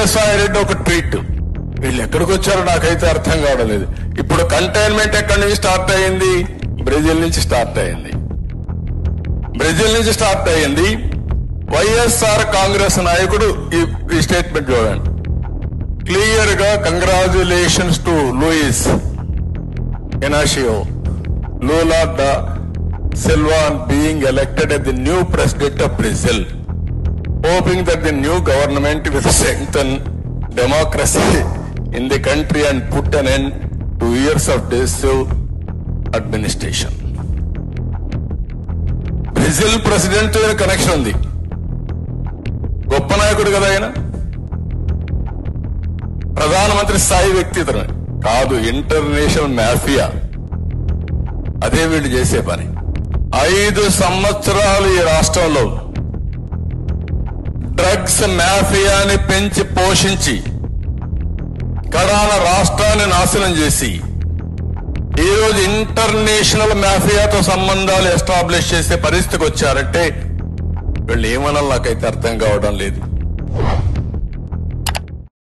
విజయసాయి రెడ్డి ఒక ట్వీట్, వీళ్ళు ఎక్కడికి వచ్చారో నాకైతే అర్థం కావడం లేదు. ఇప్పుడు కంటైన్మెంట్ ఎక్కడి నుంచి స్టార్ట్ అయ్యింది? బ్రెజిల్ నుంచి స్టార్ట్ అయ్యింది. బ్రెజిల్ నుంచి స్టార్ట్ అయ్యింది. వైఎస్ఆర్ కాంగ్రెస్ నాయకుడు ఈ స్టేట్మెంట్ చూడండి, క్లియర్ గా congratulations to Luiz Inacio Lula da Silva on being elected as the new president of Brazil, hoping that the new government will strengthen democracy in the country and put an end to years of decisive administration. Brazil president connection ఉంది. గొప్ప నాయకుడు కదా ఆయన, ప్రధానమంత్రి స్థాయి వ్యక్తి ఇతను కాదు, ఇంటర్నేషనల్ మాఫియా. అదే వీళ్ళు చేసే పని. 5 సంవత్సరాలు ఈ రాష్ట్రంలో డ్రగ్స్ మాఫియాని పెంచి పోషించి కడాన రాష్ట్రాన్ని నాశనం చేసి ఈరోజు ఇంటర్నేషనల్ మాఫియాతో సంబంధాలు ఎస్టాబ్లిష్ చేసే పరిస్థితికి వచ్చారంటే వీళ్ళు ఏమనాలి నాకైతే అర్థం కావడం లేదు.